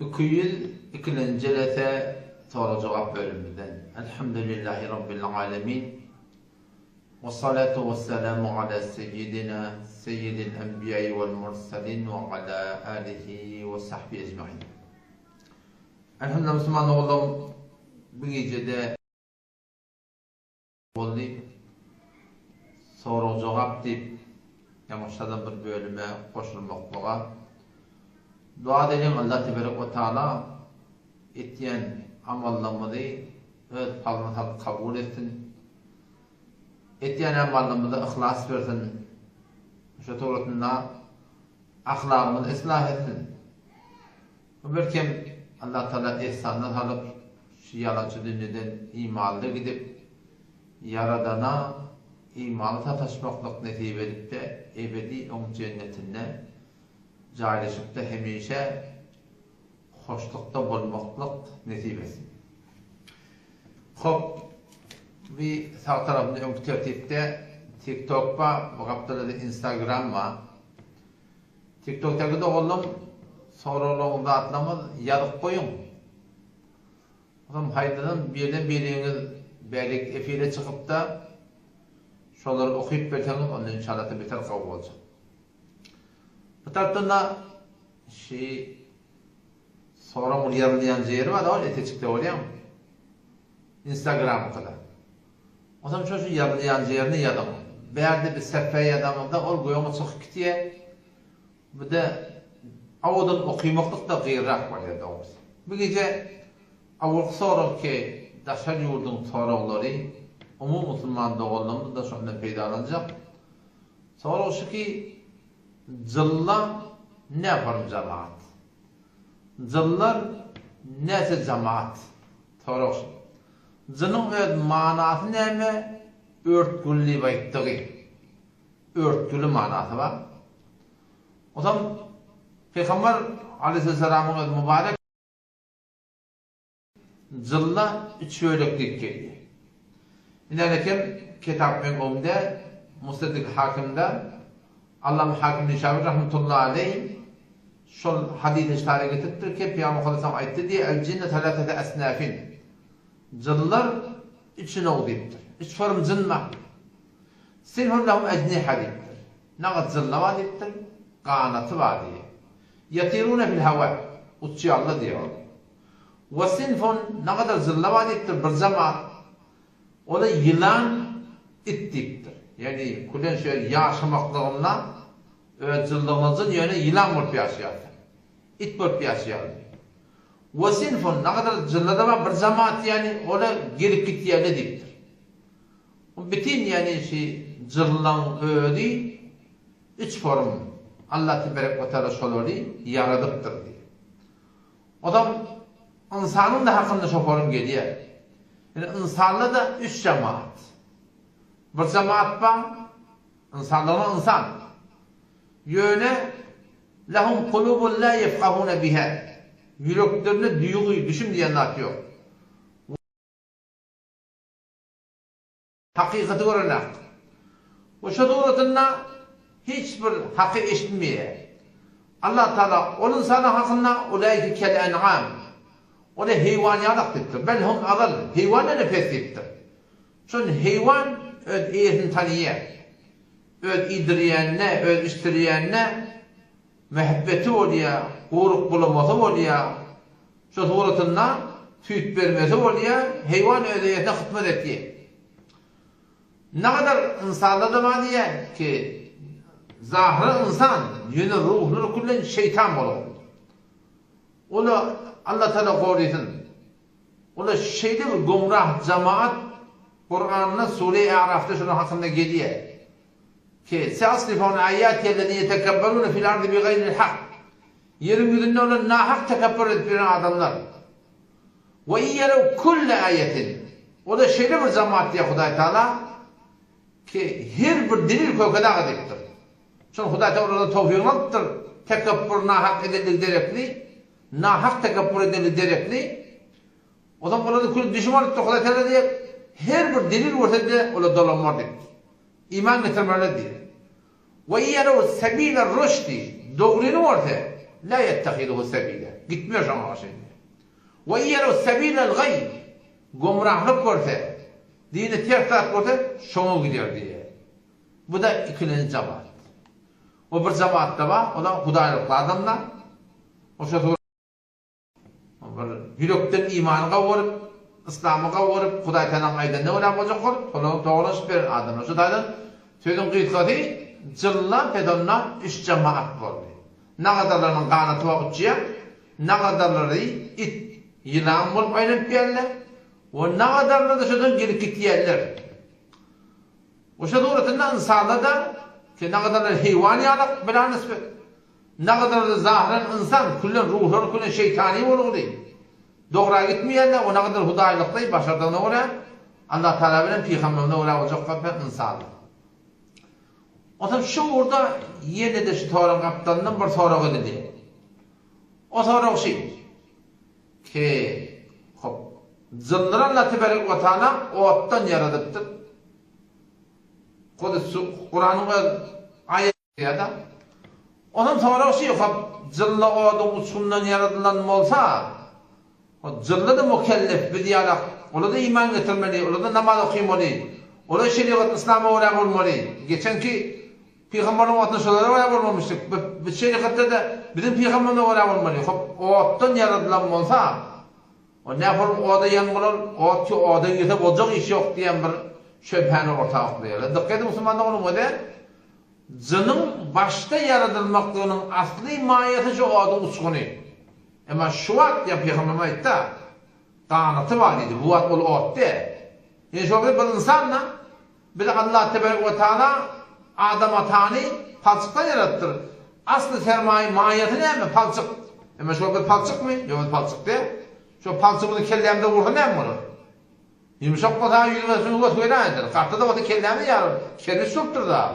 2 yıl 2. lete soru cevap bölümünden. Elhamdülillahi Rabbil alemin. Ve salatu ve selamu ala seyyidil enbiyayı vel mursalin ve ala alihi ve sahbihi ecmaîn. Elhamdülillah Müslüman oğlum, bu gecede oldu. Soru cevap deyip yamaçladan bir bölüme koşulmaklığa. Dua edelim Allah Tebarek ve Teala ettiyen amallarımızı öz fazlasıyla kabul etsin. Ettiyen amallarımızı ihlas versin. Şu doğrultusunda ahlakımızı ıslah etsin. Belki Allah Teala ihsanını alıp şu yalancı dünyadan imanlı gidip Yaradana imanı tataşmaklık nesip edip de ebedi onun cennetinde caylaşıp da hemişe hoşlukta bulmaklık nesip etsin. Hop, bir sağ tarafında ön tertipte TikTok var, bu kapıda da Instagram var. TikTok'taki de oğlum soruluğunda atlamaz, yazıp koyun. Oğlum haydadan biriniz belki efire çıkıp da şoları okuyup berseniz onun inşallah biter kavga olacak. Bu taraftan da sorumun yarılayan yeri var da öyle teçikte oluyor mu? Instagram'ı kadar. O zaman şu yarılayan yerini yadım. Berdi bir sefer yadamında ol goyumu çıkıp gitiye. Bu da avudan okuymaklık da gıyrak var ya doğrusu. Bu gece avuk soru ki Daşar yurdun soruları umum Müslüman doğulduğumuz da şundan peydalanacak. Soru şu ki zılla ne yaparım cemaat? Zıllar neyse cemaat? Soru şu. Zının öz manası ne mi? Örtgülü bayttığı. Örtgülü manası var. O zaman Peygamber Aleyhisselam'ın öz mübarek zılla üç öylüklik geliyor. İlerlekim kitapın önünde Müstedrik Hakim'de Allah-u Hakim Nişabir Rahmetullahi Aleyh şu hadis-i iştihara getirtir ki Peygamber Aleyhisselam ayette diye el cinnet halatete esnafin zıllar üçüne oluyuptur. Üç form zın var. Sinhun lahum ecniha deyiptir. Nağıt zılla var deyiptir. Kanatı var diye. Yatirune fil hava. Uçuyor Allah diyor. Ve sinfun ne kadar zılla var deyiptir. Bir zaman o da yılan it deyiptir. Yani kulen şöyle yaşamaklığından zıllığımızın yönü yılan bulup yaşıyor. İt bulup yaşıyor. Ve sinfun ne kadar zıllada var bir zaman yani o da gelip gitti öyle deyiptir. Bütün yani zıllan ödü üç form Allah Tebarek ve Teala şoları yaradıptır diye. O da insanın da hakkında şu form geliyor. Yani insanla da üç cemaat. Bir cemaat var, insanlarına insan. Yöne lahum kulubun la yefkahune biha. Yüreklerine duyguyu, düşün diyenler yok. Hakikati öğrenek. O şu doğrultusunda hiçbir hakkı eşitmiyor. Allah Teala onun sana hakkında ulayki kel en'am. O da heyvanyalık deyiptir. Belhum adal. Heyvanla nefes deyiptir. Çünkü heyvan öz iyisini tanıyor. Öz idriyenine, öz iştiriyenine mehabbeti oluyor, uğruk bulaması oluyor. Şu doğrultusunda tüyt vermesi oluyor. Heyvan öz iyisine hizmet ediyor. Ne kadar insanlar da var diye ki zahri insan, yönü ruhunu kullan şeytan olur. O da Allah Teala korusun. O da şeyde bir gumrah cemaat Kur'an'ın Sure-i A'raf'ta şunun hakkında geliyor. Ki se'aslifun ayâtiyellezî yetekebberûne fil ardı bi gayril hak. Yerin yüzünde olan nahak tekebbür edilen adamlar. Ve iyyerev kulle ayetin. O da şeyde bir cemaat diye Huday Teala ki her bir delil kökede adettir. Çünkü Huday Teala orada tevfiğinattir. Tekebbür nahak edilir derekli. Nahak tekebbür edilir derekli. O zaman orada kul düşman etti Huday Teala diye her bir delil ortada orada dolanmar dedi. İman getirmeler diye. Ve iyyerev sebîle rüşdi. Doğrunu orada. la yettehiduhu sebile. Gitmiyor şuna şimdi. Ve yeru sebilel gay. Gomrahlık görse, dini ters taraf görse, şuna gidiyor diye. Bu da ikinci cemaat. O bir cemaat da var, o da hudaylıklı adamlar. O şöyle yürekten imanına varıp, İslam'a varıp, Huday tanan aydan ne öyle olacak olup, doğruş bir adam. Şu daydan sözün kıyıtkatı, cılla pedonla üç cemaat var. Ne kadarlarının kanatı var uçuya, ne kadarları it, yılan bulup aylanıp yerler, o ne kadarları da sözün geri gitiyerler. O şu doğrultusunda insanda da, ki ne kadarları heyvaniyalık bila nispet, ne kadarları zahiren insan, küllen ruhları, küllen şeytani olur değil. Doğruya gitmeyenler, o ne kadar hudaylıkta başardığına göre, Allah Teala bilen Peygamberine göre olacak kadar insanlar. O zaman şu orada yine de şu Tevrat kaptanından bir soru edildi. O soru şey ki zındıran Allah Tebarek ve Teala ottan yaratıptır. Kur'an'ın ayeti ya da onun soru şey zılla odun uçundan yaratılan olsa o zılla da mükellef bir diyalog. Ola da iman getirmeli, ola da namaz okuymalı. Ola şeriat İslam'a uğrak olmalı. Geçenki Peygamber'in atışları var olmamıştık. Bir şeriatta da bizim Peygamber'e uğrak olmalı. O ottan yaratılan olsa o ne yapalım o da yanılır, o ki o da yetip olacak iş yok diyen bir şüpheni ortaya koyuyorlar. Dikkat edin Müslümanlar onu mu de? Zının başta yaratılmaklığının asli mahiyeti şu o da uçkunu. Ama şu vakit ya Peygamber'e ayette kanatı var idi. Bu vakit olu ot de. Yani şu vakit bir insanla bir de Allah Tebarek ve Teala Adam'a tani palçıktan yarattır. Aslı sermaye mahiyeti ne mi? Palçık. Ama şu vakit palçık mı? Yok palçık de. Şu palçıkını kellemde vurdu ne mi olur? Yumuşak kota yüzmesini uvvet koyulandır. Kartta da vakit kellemde yarır. Kelli sürttür da.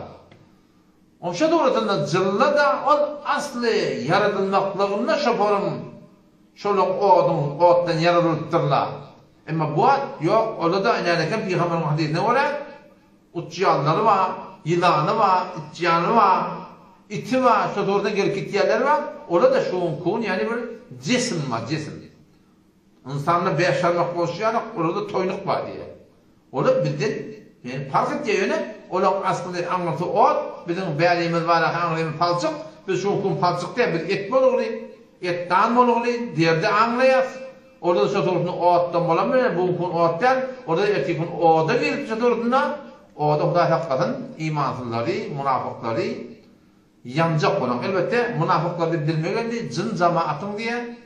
O şey doğrultusunda zılla da o aslı yaratılmaklığında şoparım. Şöyle ottan yaratılırlar. Ama bu at yok. Orada da inerken Peygamber'in hadisine göre uçuyanları var, yılanı var, itçiyanı var, iti var, şu doğrudan gelip gittiyenler var. Orada da şu kun yani bir cisim var, cisim. İnsanla beşermek boşuyarak orada toynuk var diye. Orada bildiğin, yani fark ettiği yöne, olan aslında anlatı ot, bizim beğenimiz var, anlayımız palçık, biz şu kun palçık diye bir et bol ettan bol diğerde anlayaz. Orada da şu doğrultusunda ottan bolamıyor, bu kun ottan, orada eti kun oda gelip şu doğrultusunda, o da Huday hakikaten imansızları, münafıkları yancak olan. Elbette münafıkları bilmeyenli cın cemaatın diye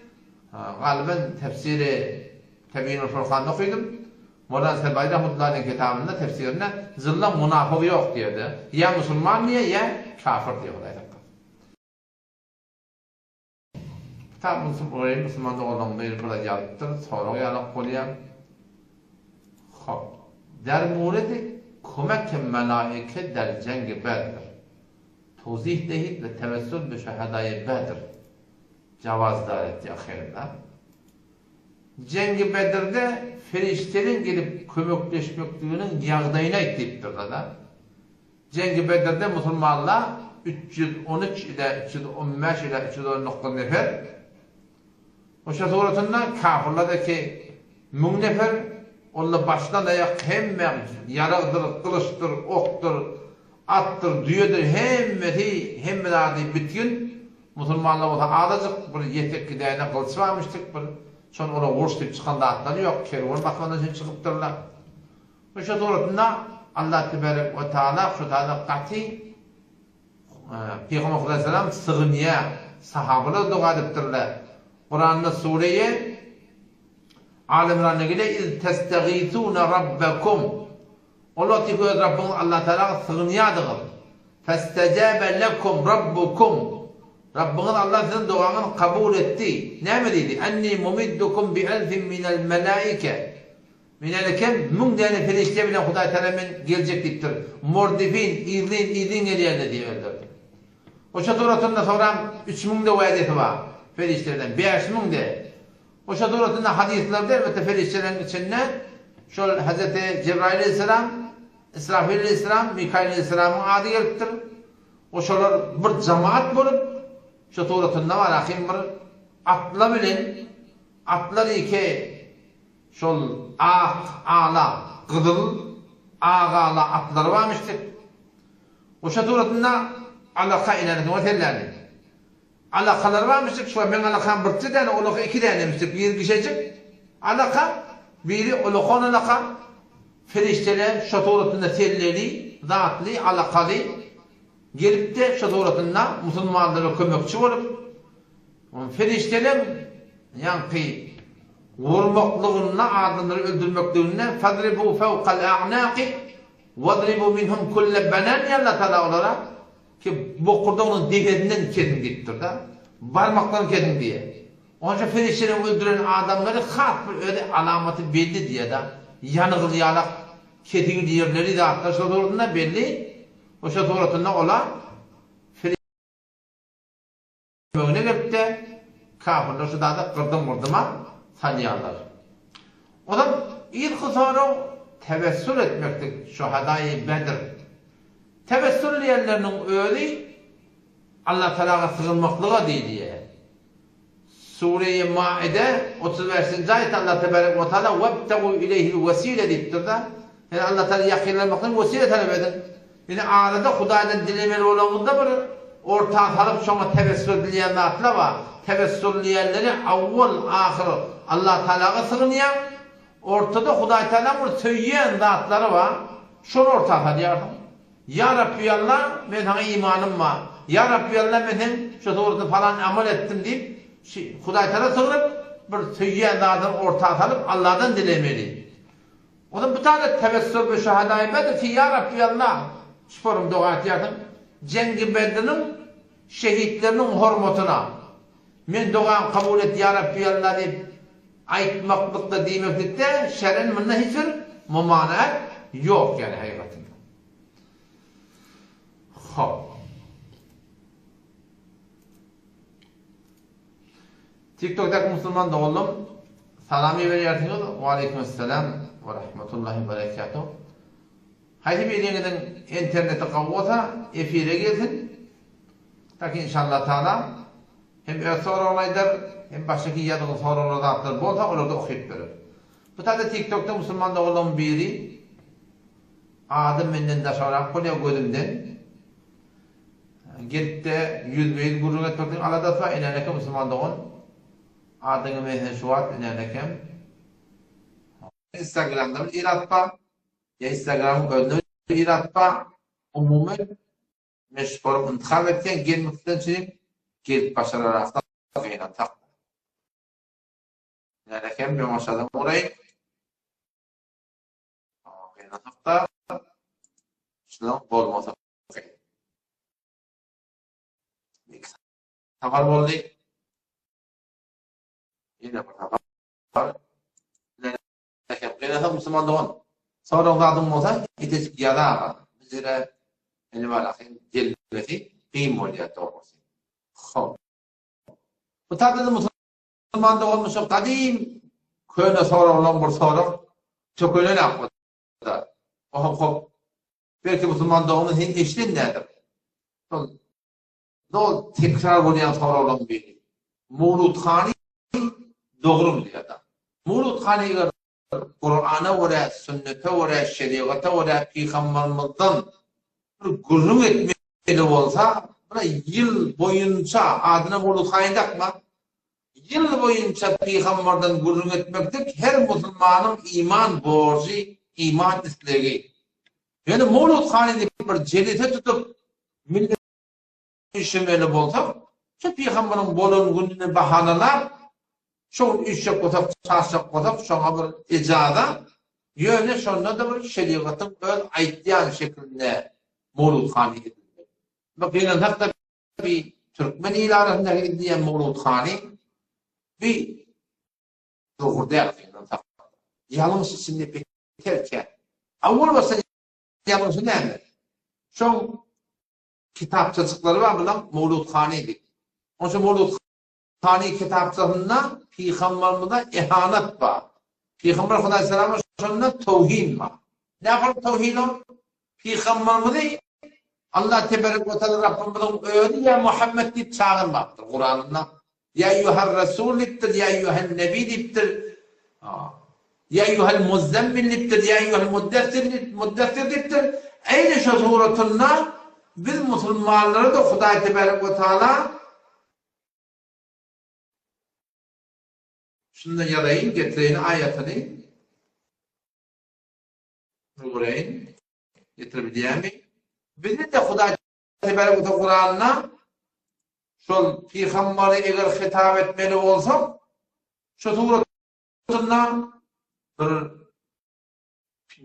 galiba tefsiri Tebiyinul Furkan'da okudum. Molan Sebayda Rahmetullah'ın kitabında tefsirinde zılla münafık yok diyordu. Ya Müslüman diye ya kafir diye Huday hakikaten. Tabi Müslüman'da olan bir burada yalıptır. Sonra yalıp koyuyan. Der muredi Kumek melaike der cengi Bedir. Tozih deyip ve tevessül bir şehadayı Bedir. Cavazdar etti ahirinde. Cengi Bedir'de ferişlerin gelip kömekleşmekliğinin yağdayına ettiyiptir da. Cengi Bedir'de Müslümanlar 313 ile 315 ile 310 nefer. O şahsiyatından kafirlardaki mün nefer onunla baştan ayak hemme yarağıdır, kılıçtır, oktur, attır, düğüdür, hemme dağıdı bütün Müslümanlar olsa ağlayacak bir yetek gideyine kılıç varmıştık. Sonra ona vuruştup çıkan da atları yok. Kervan bakmandan çıkıptırlar. Bu şu doğrultusunda Allah Tebarek ve Teala şu tane kati Peygamber Aleyhisselam sığınıya sahabeler dua ediptirler. Kur'an'da sureye Alimran'a göre iz testagithuna rabbakum. Allah diyor Rabbimiz Allah Teala sığınıyadır. Festecabe lekum rabbukum. Rabbiniz Allah sizin duanızı kabul etti. Ne mi dedi? Enni mumiddukum bi elfin minel melaike. Minelken mün tane ferişte bile Huday Teala'nın gelecek diptir. Mordifin, idin geliyerle diyorlar. O şatoratında sonra 3000 de vaadeti var. Feriştelerden 5000 de. O şatoratında hadislerde elbette feriştelerin içinde şu Hazreti Cebrail Aleyhisselam, İsrafil Aleyhisselam, Mikail Aleyhisselam'ın adı geliptir. O şolar bir cemaat bulup şu suratında var akim bir atla bilen atlar iki şol ağla gıdıl ağala atlar varmıştır. O şu suratında alaka ilerledim o tellerdi. Alakalar varmıştır. Şu an ben alakam bir tane olaka iki tanemiştir. Bir kişicik alaka biri olakon alaka ferişteler şatoratında telleri zatlı alakalı gelip de şatoratında Müslümanlara kömekçi olup ferişteler yankı vurmaklığına adamları öldürmekliğine fadribu fevkal a'naqi vadribu minhum kulle banan yalla tala olarak ki bu kurda onun deverinden kedin gittir da barmaklarını kedin diye. Onca ferişteleri öldüren adamları hat bir öyle alamatı belli diye da yanıqlıyalak kedin yerleri de hatta şatoratında belli. O şatoratında olan ferişteleri gelip de kafirler şu da kırdım vurduma tanıyanlar. O da ilk sonra tevessül etmektir şuhadayı Bedir. Tevessül yerlerinin öyle Allah Teala'ya sığınmaklığa değil diye. Sure-i Maide 35. ayet Allah Tebarek ve Teala وَبْتَغُوا اِلَيْهِ الْوَسِيلَ deyiptir da. Yani Allah Teala yakınlanmaktan vesile talep edin. Yani arada Huday'dan dilemeli olanında bir ortağı alıp sonra tevessül dileyen atla var. Tevessülleyenleri avval ahir Allah Teala'ya sığınayan ortada Huday Teala bir söyleyen zatları var. Şunu ortağa diyardım. Ya Rabbi Allah ben sana imanım var. Ya Rabbi Allah ben şu doğruda falan amel ettim deyip Huday Teala sığınıp bir söyleyen zatları ortağa alıp Allah'tan dilemeli. O da bir tane tevessül ve şahadayı bedir ki Ya Rabbi Allah sporum dua etiyordum. Cengi Bedir'in şehitlerinin hürmetine men duam kabul et Ya Rabbi Allah deyip aytmaklıkta demeklikte şer'in minna hiçbir mumanaat yok yani hakikatinde. Hop. TikTok'daki Müslüman da oğlum salami veriyorsunuz. Ve aleykümselam ve rahmetullahi ve berekatuhu. Haydi bir yeniden internete kavvata efire gelsin. Ta ki inşallah Teala hem soru olaylar hem baştaki yadığı soruları da atlar bolsa onları da okuyup verir. Bu tabi TikTok'ta Müslüman da olan biri adım menden de sorak kolya gözümden gelip de yüz gurur etmekten aladası var. İnanırken Müslüman da olan adını mehne şuat inanırken Instagram'da bir iratpa ya Instagram'ın önüne bir iratpa umumen meşgurum intikam etken gelmekten çizip gelip başararak da kıyına tak. İnanırken bir maşadan orayı kıyına tak da şundan bolmasa kıyına. Safar boldu. Yine bir safar. Kıyına tak Müslüman doğan. Sonra zadım olsa itecik yada var. Bizlere elbalakin delbeti kıyım oluyor doğrusu. Bu tabi Müslüman da olmuş o kadim köyüne sonra olan bir soru çok öyle yapmadı. Belki Müslüman da onun eşliğin nedir? Ne tekrar oluyan soru olan biri. Muğlut Khani doğru mu diyor da? Muğlut Khani Kur'an'a ve sünnete ve şeriata ve peygamberimizden gurur etmeli olsa yıl boyunca adına Muğlut Khani takma. Yıl boyunca peygamberden gurur etmektir. Her Müslümanın iman borcu, iman isteği. Yani Muğlut Khani bir celite tutup millet işimeli olsa şu peygamberin bolun gününe bahaneler şu işe kotak, çarşak kotak, şuna bir icada yöne sonra da bir şeriatın böyle aytlayan şeklinde Muğlut Khani edildi. Bak yine hatta bir Türkmen ilarında edilen Muğlut Khani bir doğru yaptığından takıldı. Yalnız içinde biterken avval başta yalnız ne? Şu kitapçıkları var bunlar Muğlut Khani'ydi. Onun için Muğlut Khani kitapçığında Peygamberimize ihanet var. Peygamber Aleyhisselam'a şununla tevhin var. Ne yapalım tevhin o? Peygamberimizi Allah tebarek ve teala Rabbimizin öğüdü ya Muhammed deyip çağırmaktır Kur'an'ına. Ya eyyuhel Resul diptir, ya eyyuhel Nebi diptir. Ya eyyuhel Muzzemmil diptir, ya eyyuhel Muddessir diptir. Aynı şu suretinde biz Müslümanları da Huday tebarek ve teala şundan yarayın, getireyim ayetini. Burayın. Getirebileceğimi. Bizi de Huday tebarek ve teala Kur'an'ına şol Peygamberi eğer hitap etmeli olsa şu suretinde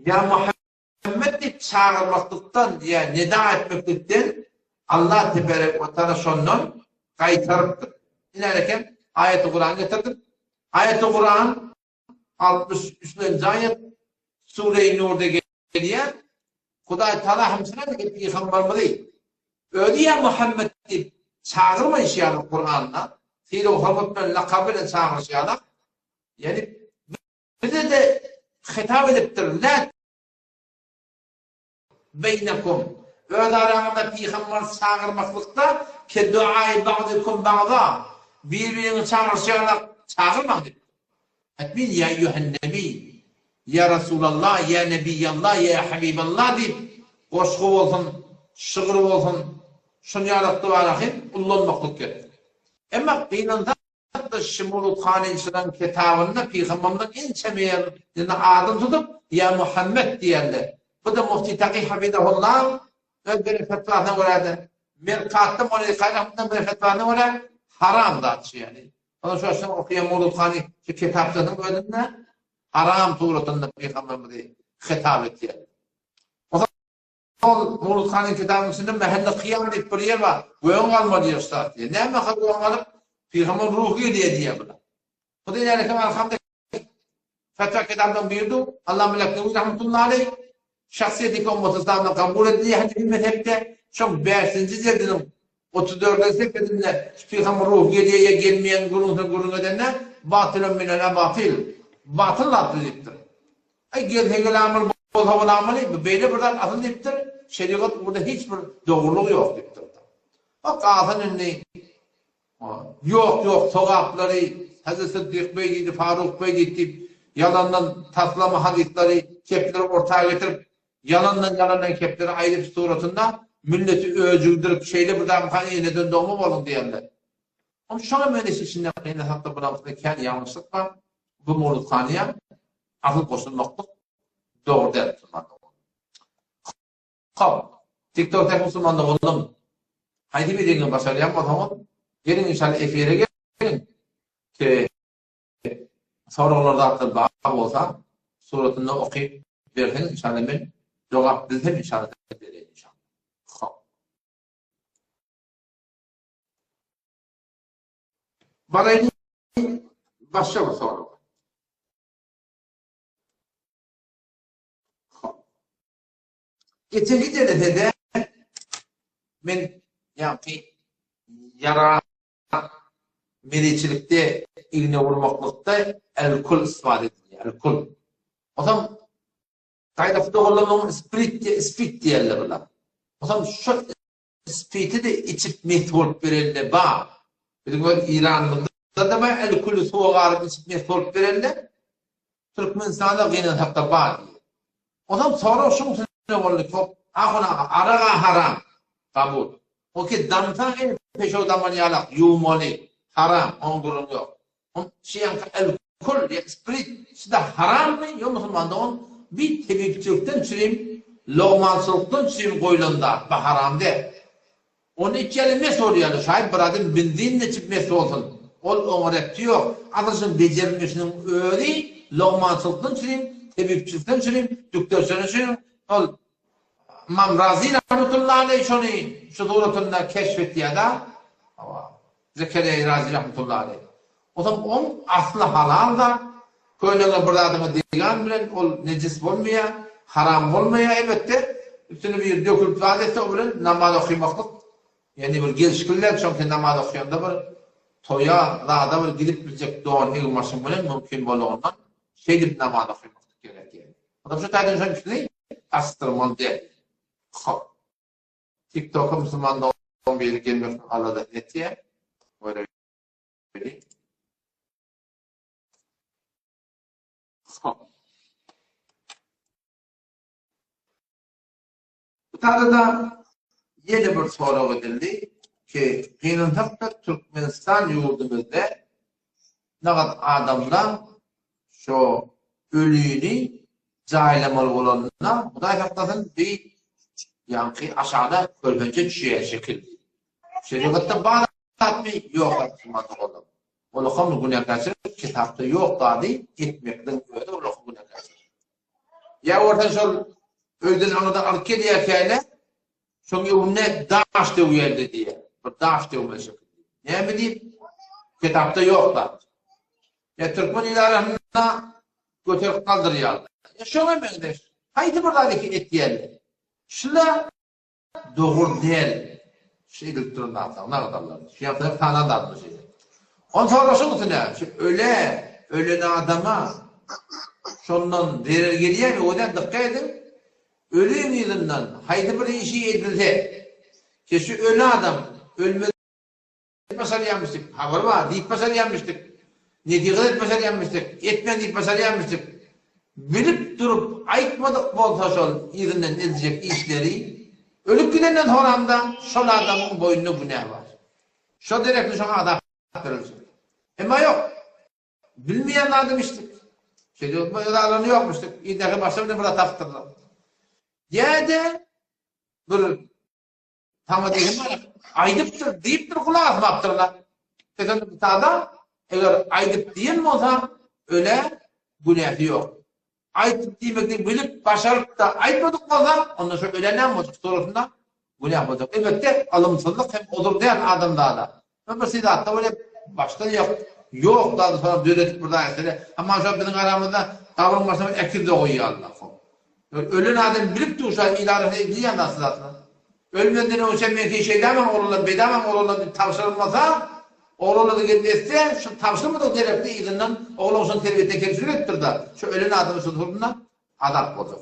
ya Muhammed'i çağırmaklıktan ya nida etmeklikten Allah tebarek ve teala şondan kaytarıptır. İlerken ayet-i Kur'an getirdim. Ayet-i Kur'an 63. ayet Sure-i Nur'da geliyor. Huday Teala hamsına da Peygamberimiz öyle ya Muhammed deyip çağırma işyanı Kur'an'la fiil-i hurmetmen lakabıyla çağırışyanı yani bize de hitap ediptir. La beynekum öyle aramında Peygamber çağırmaklıkta ki duayı ba'dikum ba'da birbirini çağırışyanı çağırma deyip etmin ya eyyühen nebi ya Resulallah ya Nebiyallah ya Habiballah deyip koşku olsun şıgır olsun şunu yarattı var ahim ullanmaklık gerekir. Ama kıynanda da Şimulut Khan'ın kitabında Peygamber'den en çemeyerini adım tutup ya Muhammed diyorlar. Bu da Mufti Taqi Hafidahullah bir fetvasına göre Merkat'ta Moğol'i kaynakından bir fetvasına göre haram da açı yani. Onu şu aşağı okuyan Şimulut Khan'ın kitaplarının bölümünde haram tuğrutunda Peygamber'e hitap etti. Mulut Khan'ın kitabının içinde mehende kıyamet bir yer var. Göğün kalma diyor ustad diye. Ne mi göğün kalıp Peygamber ruhu diye buna. Bu da yani kemal hamdaki fetva kitabından buyurdu. Allah melekleri rahmetullahi aleyh şahsiyeti ümmeti İslam'dan kabul edildiği hadis mezhepte çok 5. cildinin 34. sekretinde Peygamber ruhu diye gelmeyen gurun edenler batılın minel batil. Batıl adlıdır. Gel amel bol havalı ameli böyle buradan asıl deyiptir. Şeriat burada hiçbir doğruluğu yok deyiptir. Bak ağzın önüne yok sokakları Hazreti Sıddık Bey'di, Faruk Bey'di deyip yalandan taslama hadisleri kepleri ortaya getirip yalandan kepleri ayrı bir suratında milleti öcüldürüp şeyle buradan kaniyene döndü olun diyenler. Ama şu an mühendisi içinde kıyına hatta buramızda kendi yanlışlık var. Bu Mulut Khan'ya akıl koşulmaklık doğru değil Müslümanlık. TikTok'ta Müslümanlık oldum. Haydi bir denge başarı yapmadım. Gelin inşallah efire gelin. Ki sorularda artık bağ olsa suratını okuyup verin inşallah ben cevap bildim inşallah vereyim inşallah. Bana başka bir soru var. Geçenki de ben yani yara melicilikte iline vurmaklıkta el-kul ispat ediliyor. El-kul. O zaman kaydafıda olan sprit diyorlar bunlar. O zaman şu spriti de içip method verildi bağ. Bir de İran'da da el-kulü soğuğarı içip method verildi. Türkmenistan'da gene hatta bağ diyor. O zaman sonra şu ne oldu? Çok arağa haram kabul. O ki damta en peşo daman yalak yumoli haram on durum yok. On şeyan el kul esprit işte haram mı yok Müslümanda on bir tebipçilikten süreyim loğmansılıktan süreyim koyulanda bu haram de. Onu iki kelime soruyor. Şahit biradım bildiğin ne çıkması olsun. Ol öğretti yok. Adasın becerilmesinin öyle loğmansılıktan süreyim tebipçilikten süreyim düktörsen süreyim ol İmam Razi rahmetullahi aleyh şunu şu doğrultunda keşfetti ya da Zekeriya Razi rahmetullahi aleyh. O zaman on aslı halal da köylüğüne burada adımı diyen bilen o necis olmaya, haram olmaya elbette üstüne bir dökülüp adette o bilen namaz okuymaklık. Yani bir gelişkiller çünkü namaz okuyanda bir toya dağda bir gidip bilecek doğan ilmaşın bilen mümkün olduğundan şey deyip namaz okuymaklık gerekiyor. O da şu taydın şöyle bir şey astırmalı değil. TikTok'a Müslüman'da 11 gelmek alada etiye. Böyle bir. Bu tarada yeni bir soru edildi ki Kıyıntık'ta Türkmenistan yurdumuzda ne kadar adamlar şu ölüyünü cahilemalı olanına bu da hakikaten bir yankı aşağıda körpence düşüyor şekilde. Şeriatta bağlı mı? Yok Müslümanlık oldu. Olukam günahkarsı kitapta yok dadı etmekten böyle olukam günahkarsı. Ya orada şol öldün anıda alıp geliyor kâne sonra önüne daş da uyardı diye. Bu daş da uyardı. Ne mi diyeyim? Kitapta yok da. Ya Türkmen ilarında götürüp kaldırıyor. Ya şöyle benzer. Haydi buradaki etkiyerli. Şuna doğru değil. Şeylik durumda atalım. Ne kadarlar? Fiyatları tanıdan atmış. On sonrası ne? Öyle adama şundan verir geliyor mi? O da dikkat edin. Ölü yılından haydi bir işi edildi. Ki şu ölü adam ölmedi mesele yanmıştık. Haber var. Deyip mesele yanmıştık. Netiqat etmesel yanmıştık. Etmen deyip mesele yanmıştık. Bilip durup aytmadık bolsa şol irinden edecek işleri ölüp gidenden sonra şol adamın boynuna günah var. Şol direktli şuna adam kırılsın. Ama yok. Bilmeyen adam içtik. Şey bu alanı yokmuştuk. İdaki başlarını burada taktırdılar. Ya da bir tamam diyeyim aydıptır deyiptir kulağa asmaktırlar. Kesin bir adam eğer aydıp diyen mi olsa öyle günahı yok. Aytıp demekten bilip başarıp da aytmadık olsa ondan sonra öyle ne olacak sonrasında günah olacak. Elbette alımsızlık hem olur diyen adamda da. Ben bir şeyde hatta öyle başta yok. Yok daha sonra düğretip burada ayetleri. Ama şu bizim aramızda tavrın başına ekir de koyuyor Allah. Ölen adam bilip dursa ilarete ediyen nasıl zaten. Ölmeden o sevmeki şeyden oğlunla bedava oğlunla tavsırılmasa oğlunla da gelmezse şu tavsırmadık direkte ilinden oğlunun terbiyete kerişir ettir de şu ölen adamı sözünden adak olacak.